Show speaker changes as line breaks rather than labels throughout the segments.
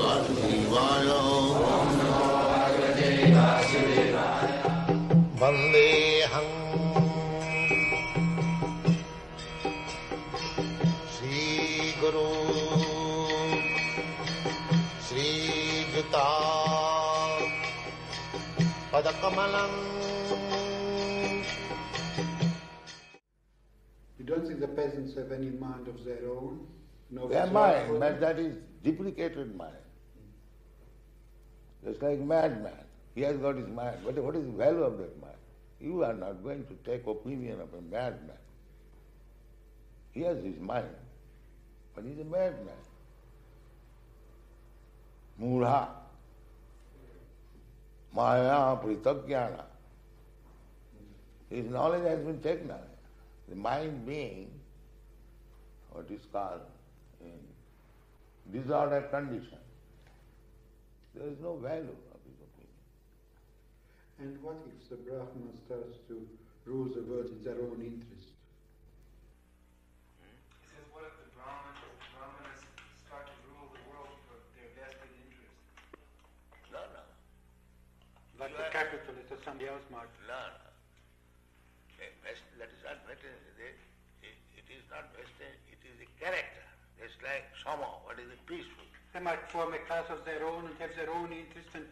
Vasudevaya. Vandeham Sri Guru Sri Juta Padakamalam.
You don't think the peasants have any mind of their own? No,
their mind, but that is deprecated mind. Just like madman. He has got his mind. But what is the value of that mind? You are not going to take opinion of a madman. He has his mind, but he is a madman. Mudha, Maya, Pritagyana. His knowledge has been taken away. The mind being what is called in disordered condition. There is no value of his opinion.
And what if the Brahman starts to rule the world in their own interest?
He says, what if the Brahmanas start to rule the world for their vested interest?
No.
Like the capitalist or somebody else might.
No. That is not vested. It is not vested. It is a character. It's like Sama, what is it? Peaceful.
They might form a class of their own and have their own interest and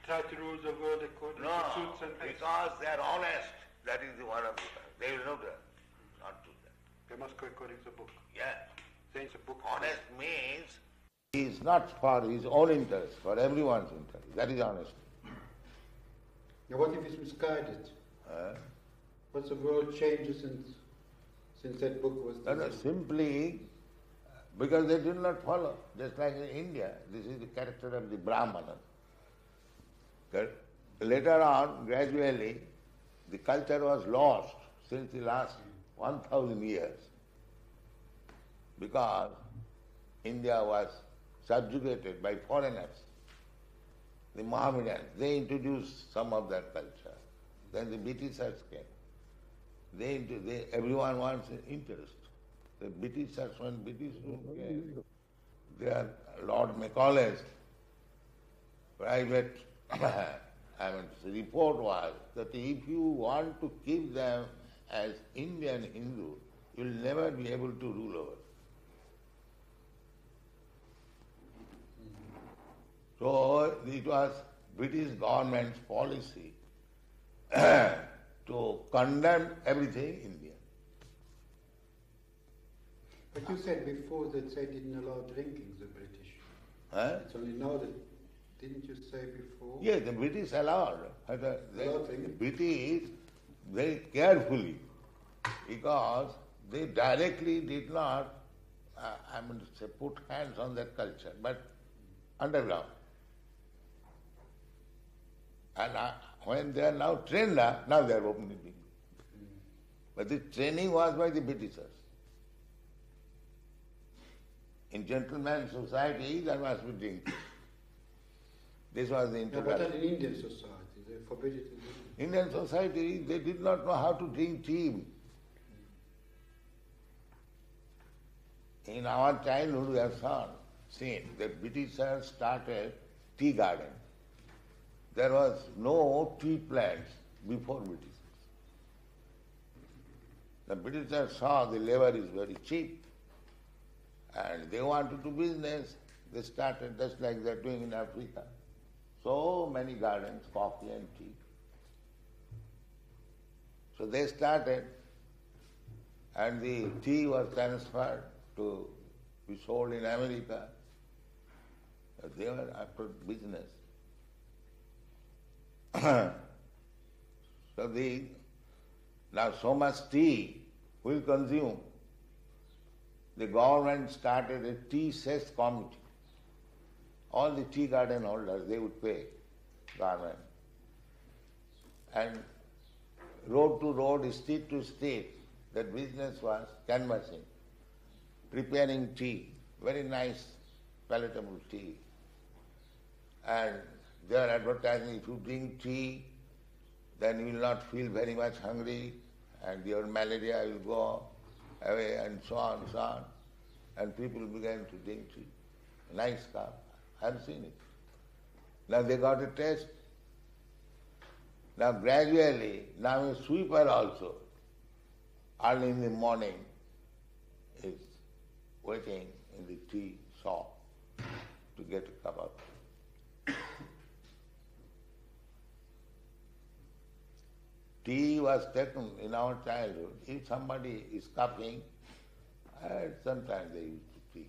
try to rule the world according to suits and tastes.
Because they are honest. That is the one of the things. They will not do that.
They must go according to the book.
Yeah.
Since the book.
Honest means he is not for his own interest, for everyone's interest. That is honesty.
Now what if it's misguided? What's the world changes since that book was done?
No, simply because they did not follow. Just like in India, this is the character of the Brahmana. Later on, gradually, the culture was lost since the last 1,000 years because India was subjugated by foreigners. The Mohammedans, they introduced some of that culture. Then the Britishers came. Everyone wants interest. The Britishers, when British came, their Lord Macaulay's private report was that if you want to keep them as Indian Hindu, you will never be able to rule over. So it was British government's policy to condemn everything Indian.
But you said before that they didn't allow drinking, the British. It's only now that, didn't you say before?
Yes, the British allowed. The British very carefully, because they directly did not, put hands on that culture, but underground. And when they are now trained up, now they are openly drinking. But the training was by the Britishers. In gentleman's society, there must be drinking. This was the introduction.
But in Indian society, they forbid it in
Indian society, they did not know how to drink tea. In our childhood, we have seen the Britishers started tea garden. There was no tea plants before Britishers. The Britishers saw the labor is very cheap and they wanted to business. They started just like they're doing in Africa. So many gardens, coffee and tea. So they started and the tea was transferred to be sold in America. They were after business. Now so much tea will consume. The government started a tea cess committee. All the tea garden holders, they would pay government. And road to road, state to state, that business was canvassing, preparing tea, very nice, palatable tea. And they are advertising, if you drink tea, then you will not feel very much hungry and your malaria will go away and so on and so on. And people began to drink tea. Nice cup. have seen it. Now they got a taste. Now gradually, now a sweeper also, early in the morning, is waiting in the tea shop to get a cup of tea. Tea was taken in our childhood. If somebody is coughing, sometimes they used to tea.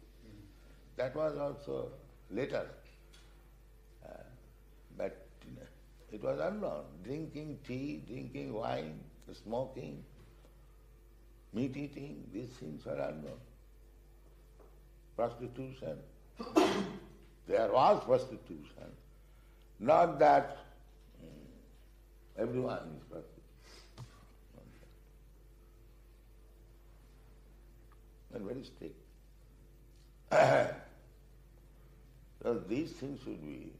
That was also later. But it was unknown. Drinking tea, drinking wine, smoking, meat eating, these things were unknown. Prostitution. There was prostitution. Not that everyone is prostitute. And very strict. So these things should be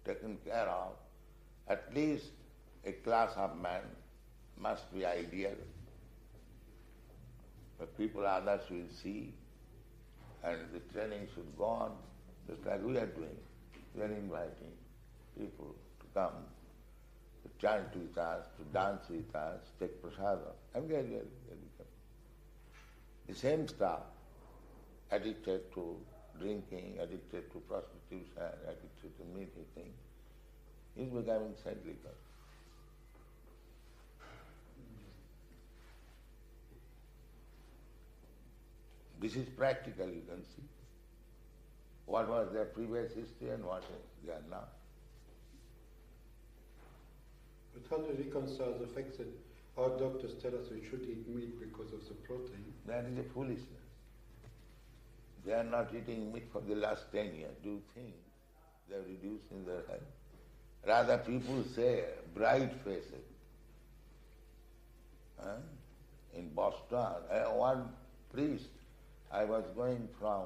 taken care of. At least a class of men must be ideal. The people others will see, and the training should go on, just like we are doing. We are inviting people to come, to chant with us, to dance with us, take prasada, and gradually they become the same stuff, addicted to drinking, addicted to prostitution, addicted to meat eating, is becoming cyclical. This is practical, you can see. What was their previous history and what they are now.
But how to reconcile the fact that our doctors tell us we should eat meat because of the protein?
That is a foolishness. They are not eating meat for the last 10 years. Do you think they are reducing their health? Rather, people say bright faces. In Boston, one priest, I was going from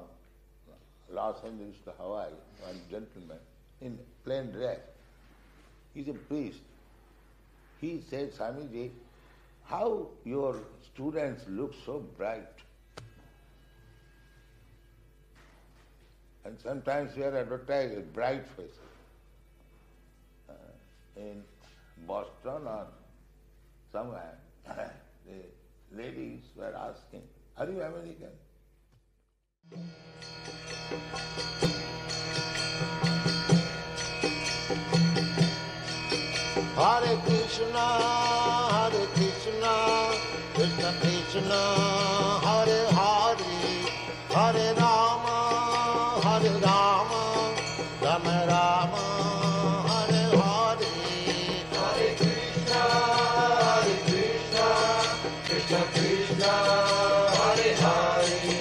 Los Angeles to Hawaii, one gentleman, in plain dress. He's a priest. He said, Swamiji, how your students look so bright. And sometimes we are advertised with bright faces. In Boston or somewhere, the ladies were asking, are you American?
Hare Krishna, Krishna Krishna, Hare Hare, Hare Rama, Rama Rama, Hare Hare. Hare Krishna, Krishna Krishna, Hare Hare.